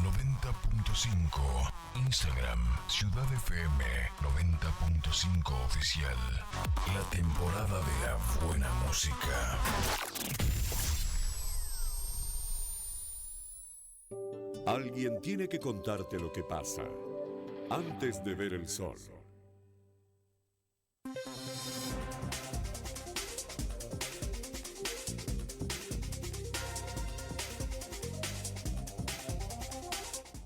90.5. Instagram Ciudad FM 90.5 oficial. La temporada de la buena música. Alguien tiene que contarte lo que pasa antes de ver el sol.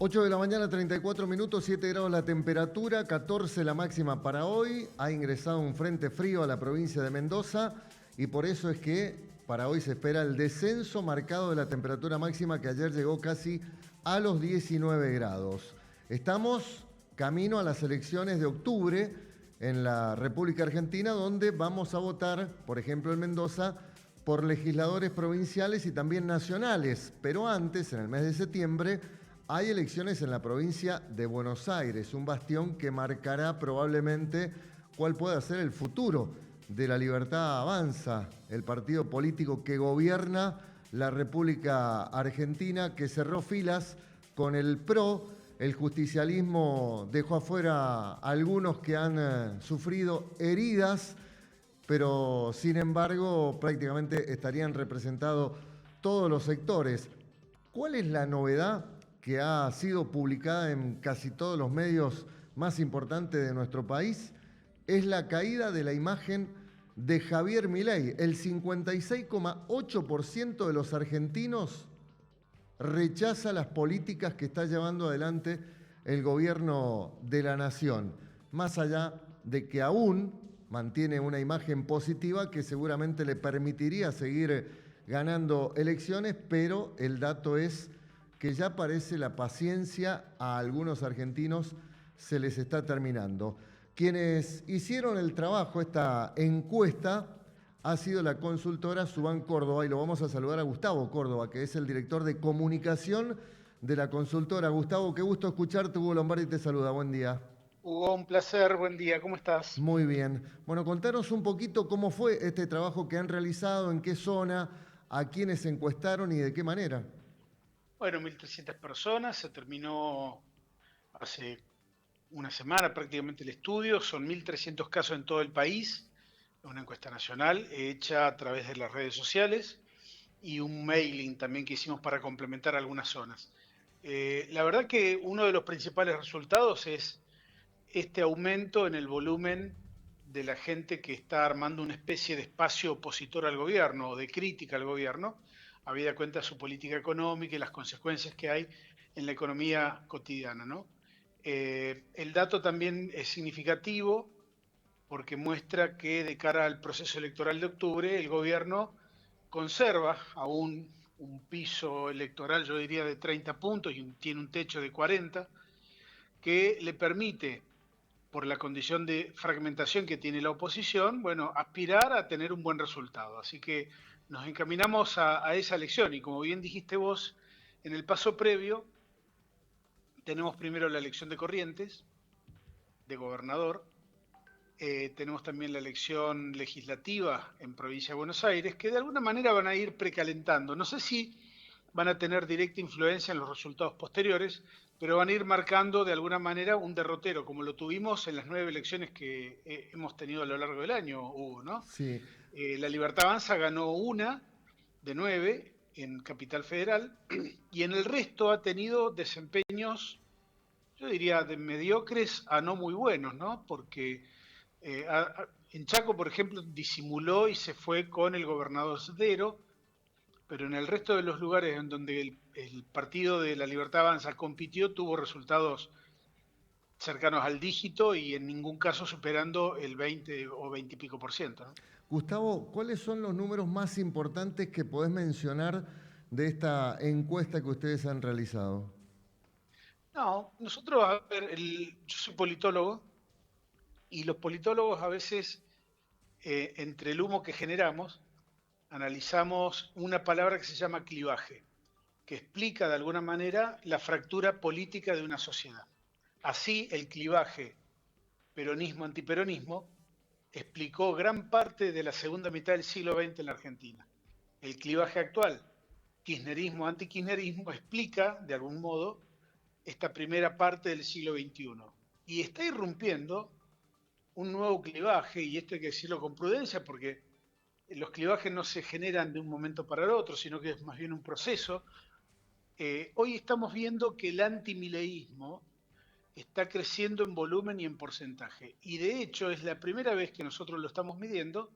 8 de la mañana, 34 minutos, 7 grados la temperatura, 14 la máxima para hoy. Ha ingresado un frente frío a la provincia de Mendoza y por eso es que para hoy se espera el descenso marcado de la temperatura máxima que ayer llegó casi a los 19 grados. Estamos camino a las elecciones de octubre en la República Argentina, donde vamos a votar, por ejemplo en Mendoza, por legisladores provinciales y también nacionales. Pero antes, en el mes de septiembre, hay elecciones en la provincia de Buenos Aires, un bastión que marcará probablemente cuál pueda ser el futuro de La Libertad Avanza, el partido político que gobierna la República Argentina, que cerró filas con el PRO. El justicialismo dejó afuera a algunos que han sufrido heridas, pero sin embargo prácticamente estarían representados todos los sectores. ¿Cuál es la novedad que ha sido publicada en casi todos los medios más importantes de nuestro país? Es la caída de la imagen de Javier Milei. El 56,8% de los argentinos rechaza las políticas que está llevando adelante el gobierno de la nación, más allá de que aún mantiene una imagen positiva que seguramente le permitiría seguir ganando elecciones, pero el dato es que ya parece la paciencia a algunos argentinos se les está terminando. Quienes hicieron el trabajo, esta encuesta, ha sido la consultora Subán Córdoba, y lo vamos a saludar a Gustavo Córdoba, que es el director de comunicación de la consultora. Gustavo, qué gusto escucharte. Hugo Lombardi te saluda, buen día. Hugo, un placer, buen día, ¿cómo estás? Muy bien. Bueno, contanos un poquito cómo fue este trabajo que han realizado, en qué zona, a quiénes encuestaron y de qué manera. Bueno, 1.300 personas, se terminó hace una semana prácticamente el estudio, son 1.300 casos en todo el país, una encuesta nacional hecha a través de las redes sociales y un mailing también que hicimos para complementar algunas zonas. La verdad que uno de los principales resultados es este aumento en el volumen de la gente que está armando una especie de espacio opositor al gobierno o de crítica al gobierno, habida cuenta de su política económica y las consecuencias que hay en la economía cotidiana, ¿no? El dato también es significativo porque muestra que de cara al proceso electoral de octubre el gobierno conserva aún un piso electoral, yo diría, de 30 puntos y tiene un techo de 40, que le permite, por la condición de fragmentación que tiene la oposición, bueno, aspirar a tener un buen resultado. Así que nos encaminamos a esa elección y como bien dijiste vos, en el paso previo tenemos primero la elección de Corrientes, de gobernador, tenemos también la elección legislativa en Provincia de Buenos Aires, que de alguna manera van a ir precalentando. No sé si van a tener directa influencia en los resultados posteriores, pero van a ir marcando de alguna manera un derrotero, como lo tuvimos en las 9 elecciones que hemos tenido a lo largo del año, Hugo, ¿no? Sí. La Libertad Avanza ganó una de 9 en Capital Federal y en el resto ha tenido desempeños, yo diría, de mediocres a no muy buenos, ¿no? Porque en Chaco, por ejemplo, disimuló y se fue con el gobernador Sendero, pero en el resto de los lugares en donde el Partido de la Libertad Avanza compitió tuvo resultados cercanos al dígito y en ningún caso superando el 20 o 20 y pico por ciento, ¿no? Gustavo, ¿cuáles son los números más importantes que podés mencionar de esta encuesta que ustedes han realizado? No, nosotros, a ver, yo soy politólogo y los politólogos a veces, entre el humo que generamos, analizamos una palabra que se llama clivaje, que explica de alguna manera la fractura política de una sociedad. Así, el clivaje peronismo-antiperonismo explicó gran parte de la segunda mitad del siglo XX en la Argentina. El clivaje actual, kirchnerismo-antikirchnerismo, explica, de algún modo, esta primera parte del siglo XXI. Y está irrumpiendo un nuevo clivaje, y esto hay que decirlo con prudencia porque los clivajes no se generan de un momento para el otro, sino que es más bien un proceso. Hoy estamos viendo que el antimileísmo está creciendo en volumen y en porcentaje. Y de hecho es la primera vez que nosotros lo estamos midiendo,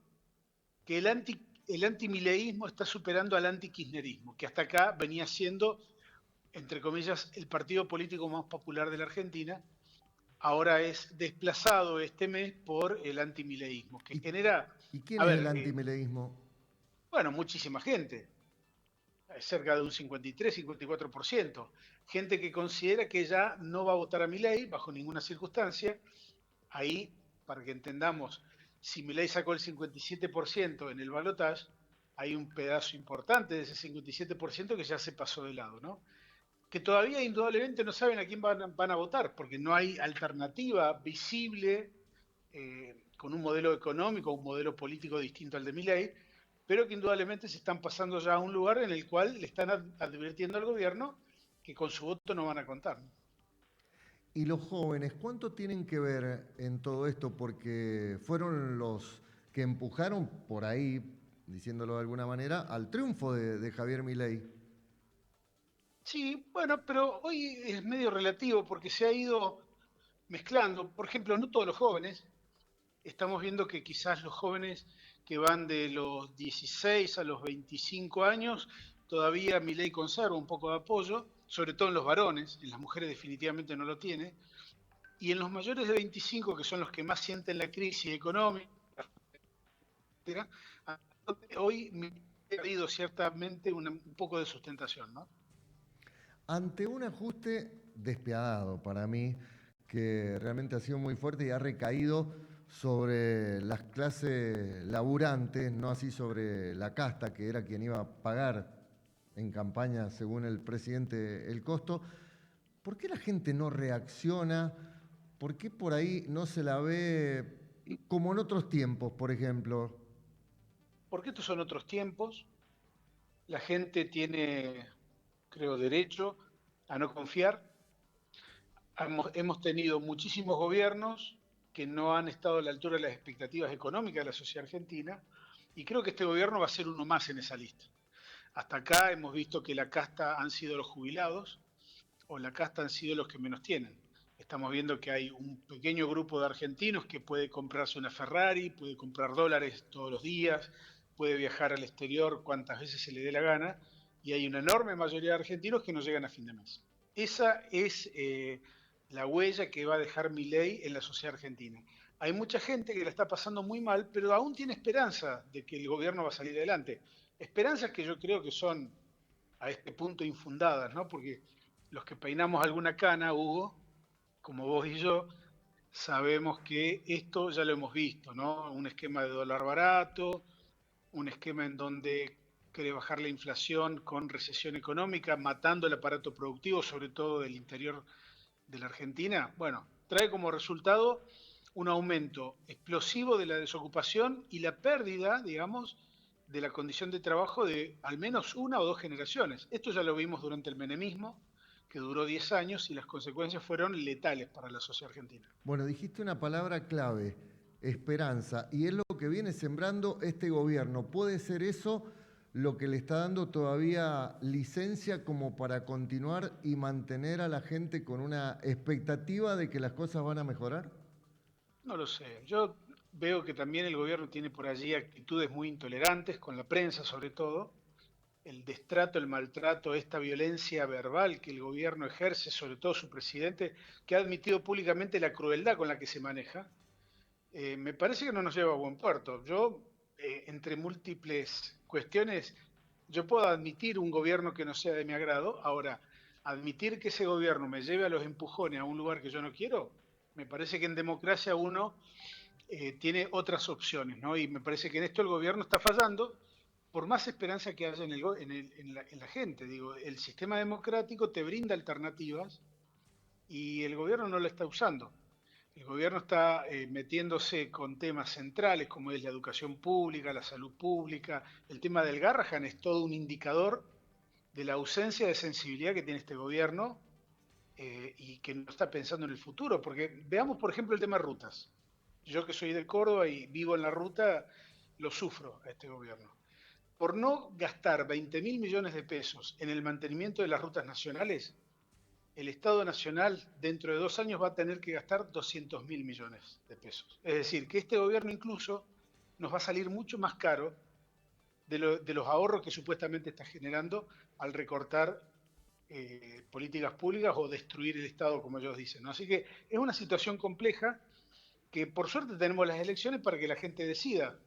que el antimileísmo está superando al antikirchnerismo, que hasta acá venía siendo, entre comillas, el partido político más popular de la Argentina. Ahora es desplazado este mes por el antimileísmo, que ¿Y, genera, y quién a es el ver, antimileísmo? bueno, muchísima gente, cerca de un 53-54%, gente que considera que ya no va a votar a Milei bajo ninguna circunstancia. Ahí, para que entendamos, si Milei sacó el 57% en el balotaje, hay un pedazo importante de ese 57% que ya se pasó de lado, ¿no? Que todavía indudablemente no saben a quién van a votar, porque no hay alternativa visible con un modelo económico, un modelo político distinto al de Milei, pero que indudablemente se están pasando ya a un lugar en el cual le están advirtiendo al gobierno que con su voto no van a contar. ¿Y los jóvenes cuánto tienen que ver en todo esto? Porque fueron los que empujaron por ahí, diciéndolo de alguna manera, al triunfo de Javier Milei. Sí, bueno, pero hoy es medio relativo porque se ha ido mezclando. Por ejemplo, no todos los jóvenes. Estamos viendo que quizás los jóvenes que van de los 16 a los 25 años, todavía Milei conserva un poco de apoyo, sobre todo en los varones, en las mujeres definitivamente no lo tiene, y en los mayores de 25, que son los que más sienten la crisis económica, etcétera, hoy ha habido ciertamente un poco de sustentación, ¿no? Ante un ajuste despiadado para mí, que realmente ha sido muy fuerte y ha recaído sobre las clases laburantes, no así sobre la casta, que era quien iba a pagar en campaña, según el presidente, el costo. ¿Por qué la gente no reacciona? ¿Por qué por ahí no se la ve como en otros tiempos, por ejemplo? Porque estos son otros tiempos, la gente tiene, creo, derecho a no confiar. Hemos tenido muchísimos gobiernos que no han estado a la altura de las expectativas económicas de la sociedad argentina, y creo que este gobierno va a ser uno más en esa lista. Hasta acá hemos visto que la casta han sido los jubilados o la casta han sido los que menos tienen. Estamos viendo que hay un pequeño grupo de argentinos que puede comprarse una Ferrari, puede comprar dólares todos los días, puede viajar al exterior cuantas veces se le dé la gana, y hay una enorme mayoría de argentinos que no llegan a fin de mes. Esa es la huella que va a dejar Milei en la sociedad argentina. Hay mucha gente que la está pasando muy mal, pero aún tiene esperanza de que el gobierno va a salir adelante. Esperanzas que yo creo que son a este punto infundadas, ¿no? Porque los que peinamos alguna cana, Hugo, como vos y yo, sabemos que esto ya lo hemos visto, ¿no? Un esquema de dólar barato, un esquema en donde quiere bajar la inflación con recesión económica, matando el aparato productivo, sobre todo del interior de la Argentina. Bueno, trae como resultado un aumento explosivo de la desocupación y la pérdida, digamos, de la condición de trabajo de al menos una o dos generaciones. Esto ya lo vimos durante el menemismo, que duró 10 años y las consecuencias fueron letales para la sociedad argentina. Bueno, dijiste una palabra clave, esperanza, y es lo que viene sembrando este gobierno. ¿Puede ser eso lo que le está dando todavía licencia como para continuar y mantener a la gente con una expectativa de que las cosas van a mejorar? No lo sé. Yo veo que también el gobierno tiene por allí actitudes muy intolerantes con la prensa, sobre todo. El destrato, el maltrato, esta violencia verbal que el gobierno ejerce, sobre todo su presidente, que ha admitido públicamente la crueldad con la que se maneja, me parece que no nos lleva a buen puerto. Yo, entre múltiples cuestiones, yo puedo admitir un gobierno que no sea de mi agrado. Ahora, admitir que ese gobierno me lleve a los empujones a un lugar que yo no quiero, me parece que en democracia uno tiene otras opciones, ¿no? Y me parece que en esto el gobierno está fallando, por más esperanza que haya en la gente. Digo, el sistema democrático te brinda alternativas y el gobierno no la está usando. El gobierno está metiéndose con temas centrales como es la educación pública, la salud pública. El tema del Garrahan es todo un indicador de la ausencia de sensibilidad que tiene este gobierno y que no está pensando en el futuro. Porque veamos, por ejemplo, el tema rutas. Yo que soy de Córdoba y vivo en la ruta, lo sufro a este gobierno. Por no gastar 20.000 millones de pesos en el mantenimiento de las rutas nacionales, el Estado Nacional dentro de 2 años va a tener que gastar 200.000 millones de pesos. Es decir, que este gobierno incluso nos va a salir mucho más caro de los ahorros que supuestamente está generando al recortar políticas públicas o destruir el Estado, como ellos dicen, ¿no? Así que es una situación compleja que por suerte tenemos las elecciones para que la gente decida.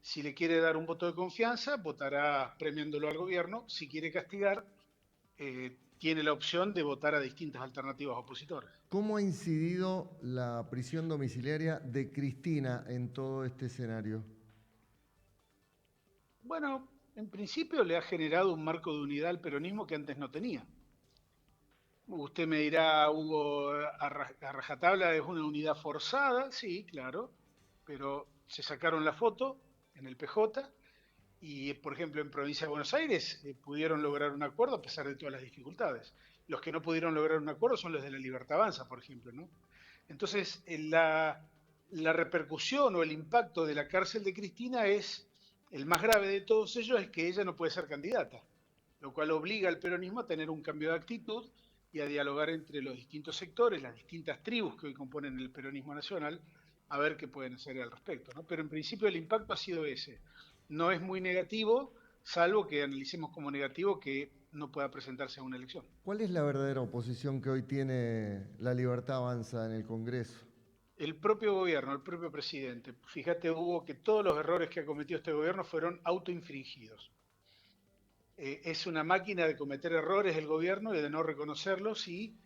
Si le quiere dar un voto de confianza, votará premiándolo al gobierno. Si quiere castigar, tiene la opción de votar a distintas alternativas opositoras. ¿Cómo ha incidido la prisión domiciliaria de Cristina en todo este escenario? Bueno, en principio le ha generado un marco de unidad al peronismo que antes no tenía. Usted me dirá, Hugo, a rajatabla es una unidad forzada, sí, claro, pero se sacaron la foto en el PJ y, por ejemplo, en Provincia de Buenos Aires pudieron lograr un acuerdo a pesar de todas las dificultades. Los que no pudieron lograr un acuerdo son los de la Libertad Avanza, por ejemplo, ¿no? Entonces, la repercusión o el impacto de la cárcel de Cristina es, el más grave de todos ellos es que ella no puede ser candidata, lo cual obliga al peronismo a tener un cambio de actitud y a dialogar entre los distintos sectores, las distintas tribus que hoy componen el peronismo nacional, a ver qué pueden hacer al respecto, ¿no? Pero en principio el impacto ha sido ese. No es muy negativo, salvo que analicemos como negativo que no pueda presentarse a una elección. ¿Cuál es la verdadera oposición que hoy tiene la Libertad Avanza en el Congreso? El propio gobierno, el propio presidente. Fíjate, Hugo, que todos los errores que ha cometido este gobierno fueron autoinfringidos. Es una máquina de cometer errores el gobierno y de no reconocerlos y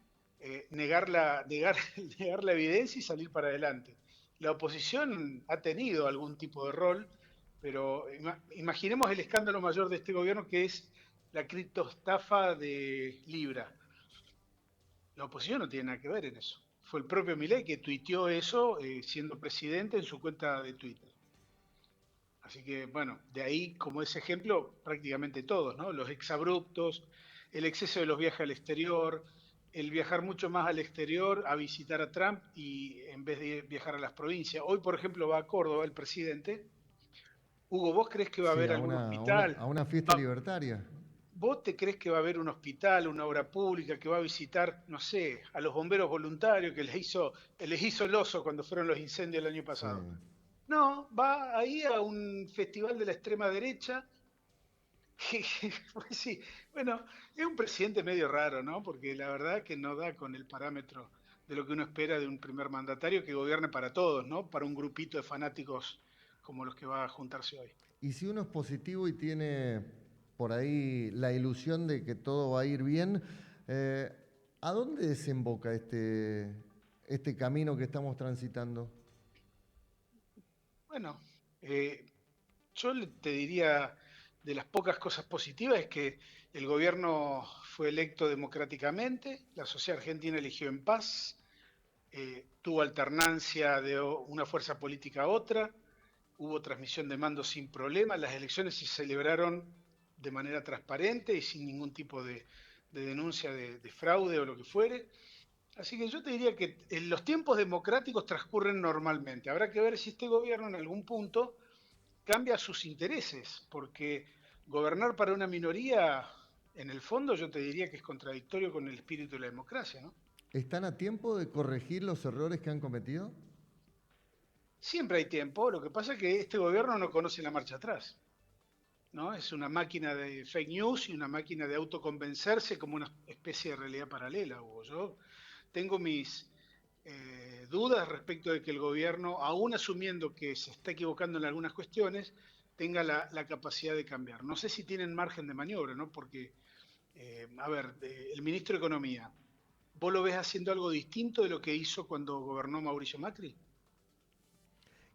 negar negar la evidencia y salir para adelante. La oposición ha tenido algún tipo de rol, pero imaginemos el escándalo mayor de este gobierno, que es la criptoestafa de Libra. La oposición no tiene nada que ver en eso. Fue el propio Milei que tuiteó eso siendo presidente en su cuenta de Twitter. Así que, bueno, de ahí como ese ejemplo prácticamente todos, ¿no? Los exabruptos, el exceso de los viajes al exterior, el viajar mucho más al exterior a visitar a Trump y en vez de viajar a las provincias. Hoy, por ejemplo, va a Córdoba el presidente. Hugo, ¿vos crees que va a Sí, haber algún hospital? a una fiesta libertaria. ¿Vos te crees que va a haber un hospital, una obra pública, que va a visitar, no sé, a los bomberos voluntarios que les hizo el oso cuando fueron los incendios el año Sí. pasado? No, va ahí a un festival de la extrema derecha. Pues sí, bueno, es un presidente medio raro, ¿no? Porque la verdad que no da con el parámetro de lo que uno espera de un primer mandatario que gobierne para todos, ¿no? Para un grupito de fanáticos como los que va a juntarse hoy. Y si uno es positivo y tiene por ahí la ilusión de que todo va a ir bien, eh, ¿a dónde desemboca este camino que estamos transitando? Bueno, yo te diría de las pocas cosas positivas es que el gobierno fue electo democráticamente, la sociedad argentina eligió en paz, tuvo alternancia de una fuerza política a otra, hubo transmisión de mando sin problema, las elecciones se celebraron de manera transparente y sin ningún tipo de denuncia de fraude o lo que fuere. Así que yo te diría que los tiempos democráticos transcurren normalmente. Habrá que ver si este gobierno en algún punto cambia sus intereses, porque gobernar para una minoría, en el fondo yo te diría que es contradictorio con el espíritu de la democracia, ¿no? ¿Están a tiempo de corregir los errores que han cometido? Siempre hay tiempo, lo que pasa es que este gobierno no conoce la marcha atrás, ¿no? Es una máquina de fake news y una máquina de autoconvencerse como una especie de realidad paralela, Hugo. Yo tengo mis dudas respecto de que el gobierno, aún asumiendo que se está equivocando en algunas cuestiones, tenga la capacidad de cambiar. No sé si tienen margen de maniobra, ¿no? Porque, a ver, el ministro de Economía, ¿vos lo ves haciendo algo distinto de lo que hizo cuando gobernó Mauricio Macri?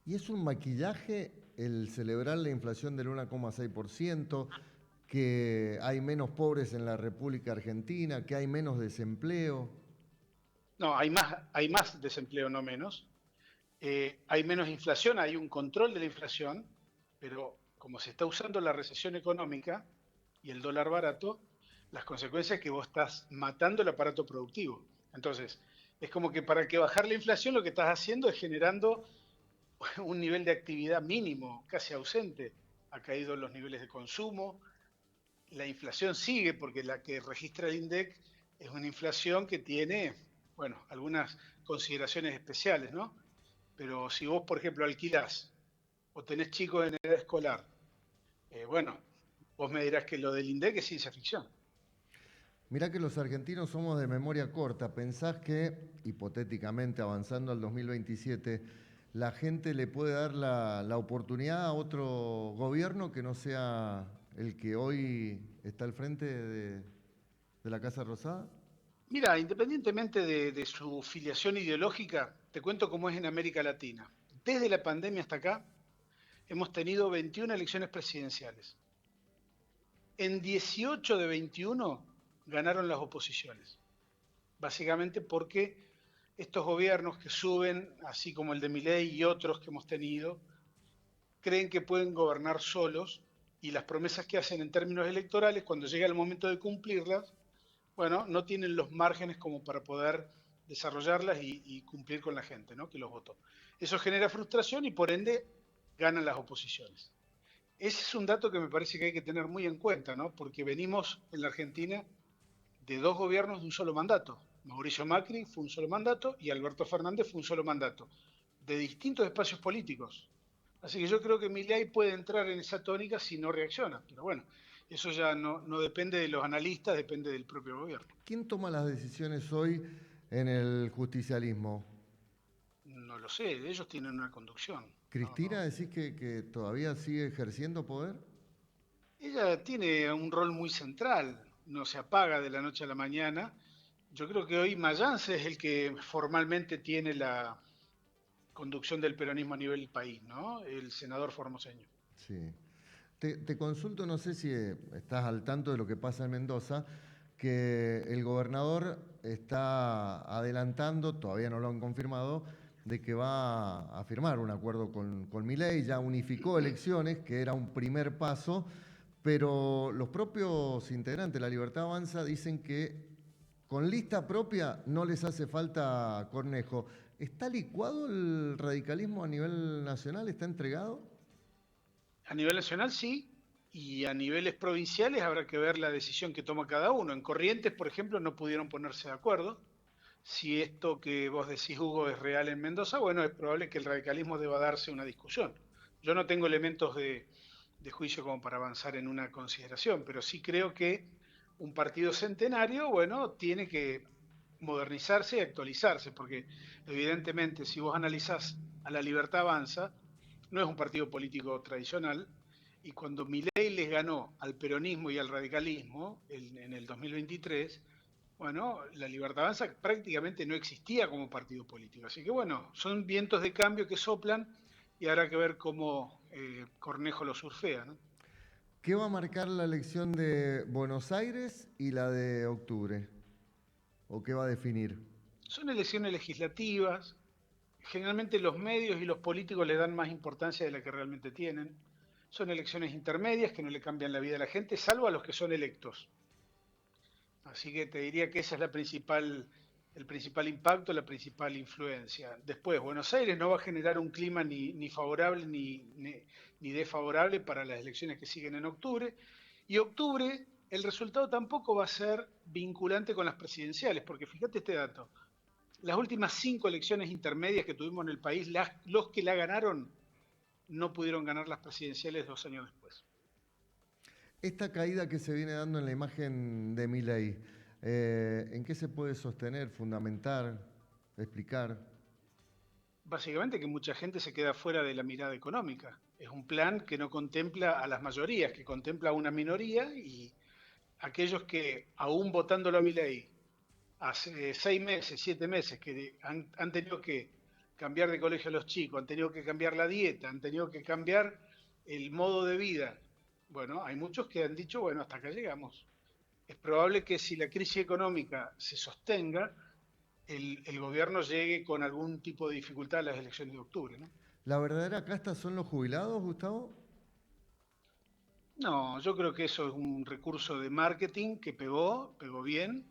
¿Y es un maquillaje el celebrar la inflación del 1,6%, que hay menos pobres en la República Argentina, que hay menos desempleo? No, hay más desempleo, no menos. Hay menos inflación, hay un control de la inflación, pero como se está usando la recesión económica y el dólar barato, las consecuencias es que vos estás matando el aparato productivo. Entonces, es como que para que bajar la inflación lo que estás haciendo es generando un nivel de actividad mínimo, casi ausente. Ha caído los niveles de consumo, la inflación sigue porque la que registra el INDEC es una inflación que tiene, bueno, algunas consideraciones especiales, ¿no? Pero si vos, por ejemplo, alquilás o tenés chicos en edad escolar, bueno, vos me dirás que lo del INDEC es ciencia ficción. Mirá que los argentinos somos de memoria corta. ¿Pensás que, hipotéticamente, avanzando al 2027, la gente le puede dar la oportunidad a otro gobierno que no sea el que hoy está al frente de la Casa Rosada? Mira, independientemente de su filiación ideológica, te cuento cómo es en América Latina. Desde la pandemia hasta acá, hemos tenido 21 elecciones presidenciales. En 18 de 21 ganaron las oposiciones, básicamente porque estos gobiernos que suben, así como el de Milei y otros que hemos tenido, creen que pueden gobernar solos y las promesas que hacen en términos electorales, cuando llega el momento de cumplirlas, bueno, no tienen los márgenes como para poder desarrollarlas y cumplir con la gente, ¿no? Que los votó. Eso genera frustración y por ende ganan las oposiciones. Ese es un dato que me parece que hay que tener muy en cuenta, ¿no? Porque venimos en la Argentina de dos gobiernos de un solo mandato. Mauricio Macri fue un solo mandato y Alberto Fernández fue un solo mandato, de distintos espacios políticos. Así que yo creo que Milei puede entrar en esa tónica si no reacciona. Pero bueno, eso ya no depende de los analistas, depende del propio gobierno. ¿Quién toma las decisiones hoy en el justicialismo? No lo sé, ellos tienen una conducción. No, ¿Cristina no. decís que todavía sigue ejerciendo poder? Ella tiene un rol muy central, no se apaga de la noche a la mañana. Yo creo que hoy Mayans es el que formalmente tiene la conducción del peronismo a nivel país, ¿no? El senador formoseño. Sí. Te consulto, no sé si estás al tanto de lo que pasa en Mendoza, que el gobernador está adelantando, todavía no lo han confirmado, de que va a firmar un acuerdo con Milei, ya unificó elecciones, que era un primer paso, pero los propios integrantes de La Libertad Avanza dicen que con lista propia no les hace falta Cornejo. ¿Está licuado el radicalismo a nivel nacional? ¿Está entregado? A nivel nacional sí, y a niveles provinciales habrá que ver la decisión que toma cada uno. En Corrientes, por ejemplo, no pudieron ponerse de acuerdo. Si esto que vos decís, Hugo, es real en Mendoza, bueno, es probable que el radicalismo deba darse una discusión. Yo no tengo elementos de juicio como para avanzar en una consideración, pero sí creo que un partido centenario, bueno, tiene que modernizarse y actualizarse, porque evidentemente si vos analizás a La Libertad Avanza, no es un partido político tradicional, y cuando Milei les ganó al peronismo y al radicalismo en el 2023, bueno, la Libertad Avanza prácticamente no existía como partido político. Así que bueno, son vientos de cambio que soplan y habrá que ver cómo Cornejo lo surfea, ¿no? ¿Qué va a marcar la elección de Buenos Aires y la de octubre? ¿O qué va a definir? Son elecciones legislativas, generalmente los medios y los políticos le dan más importancia de la que realmente tienen. Son elecciones intermedias que no le cambian la vida a la gente, salvo a los que son electos. Así que te diría que esa es el principal impacto, la principal influencia. Después, Buenos Aires no va a generar un clima ni favorable ni desfavorable para las elecciones que siguen en octubre. Y octubre, el resultado tampoco va a ser vinculante con las presidenciales, porque fíjate este dato. Las últimas 5 elecciones intermedias que tuvimos en el país, los que la ganaron no pudieron ganar las presidenciales 2 años después. Esta caída que se viene dando en la imagen de Milei, ¿en qué se puede sostener, fundamentar, explicar? Básicamente que mucha gente se queda fuera de la mirada económica. Es un plan que no contempla a las mayorías, que contempla a una minoría y aquellos que, aún votándolo a Milei, hace 6 meses, 7 meses, que han tenido que cambiar de colegio a los chicos, han tenido que cambiar la dieta, han tenido que cambiar el modo de vida. Bueno, hay muchos que han dicho, bueno, hasta acá llegamos. Es probable que si la crisis económica se sostenga, el gobierno llegue con algún tipo de dificultad a las elecciones de octubre, ¿no? ¿La verdadera casta son los jubilados, Gustavo? No, yo creo que eso es un recurso de marketing que pegó bien,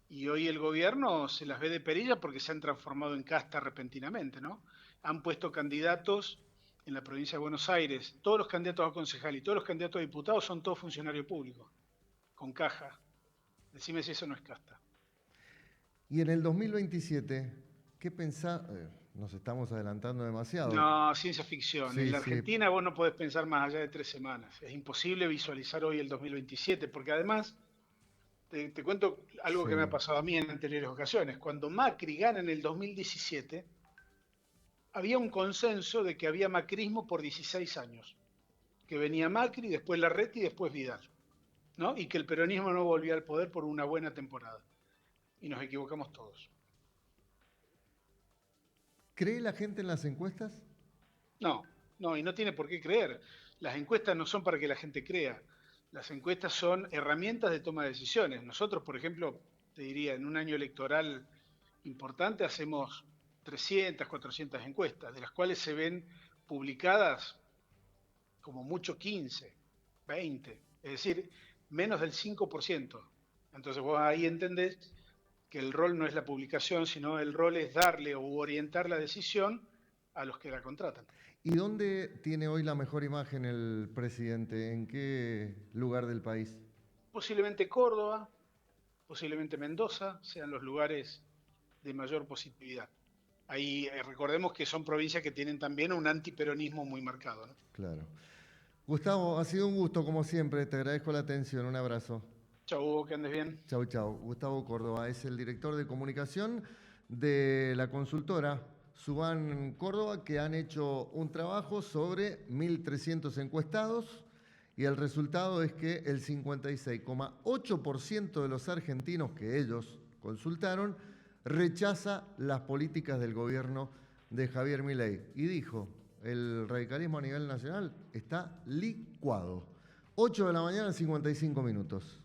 Y hoy el gobierno se las ve de perilla porque se han transformado en casta repentinamente, ¿no? Han puesto candidatos en la provincia de Buenos Aires, todos los candidatos a concejal y todos los candidatos a diputados son todos funcionarios públicos, con caja. Decime si eso no es casta. Y en el 2027, ¿qué pensás? Nos estamos adelantando demasiado. No, ciencia ficción. Sí, En la sí. Argentina vos no podés pensar más allá de 3 semanas. Es imposible visualizar hoy el 2027, porque además, te cuento algo Sí. que me ha pasado a mí en anteriores ocasiones. Cuando Macri gana en el 2017, había un consenso de que había macrismo por 16 años. Que venía Macri, después Larreta y después Vidal, ¿no? Y que el peronismo no volvía al poder por una buena temporada. Y nos equivocamos todos. ¿Cree la gente en las encuestas? No, no, y no tiene por qué creer. Las encuestas no son para que la gente crea. Las encuestas son herramientas de toma de decisiones. Nosotros, por ejemplo, te diría, en un año electoral importante hacemos 300, 400 encuestas, de las cuales se ven publicadas como mucho 15, 20, es decir, menos del 5%. Entonces vos ahí entendés que el rol no es la publicación, sino el rol es darle o orientar la decisión a los que la contratan. ¿Y dónde tiene hoy la mejor imagen el presidente? ¿En qué lugar del país? Posiblemente Córdoba, posiblemente Mendoza sean los lugares de mayor positividad. Ahí recordemos que son provincias que tienen también un antiperonismo muy marcado, ¿no? Claro. Gustavo, ha sido un gusto como siempre. Te agradezco la atención. Un abrazo. Chau, Hugo, que andes bien. Chau, chau. Gustavo Córdoba es el director de comunicación de la consultora Suban Córdoba, que han hecho un trabajo sobre 1.300 encuestados y el resultado es que el 56,8% de los argentinos que ellos consultaron rechaza las políticas del gobierno de Javier Milei. Y dijo, el radicalismo a nivel nacional está licuado. 8 de la mañana, 55 minutos.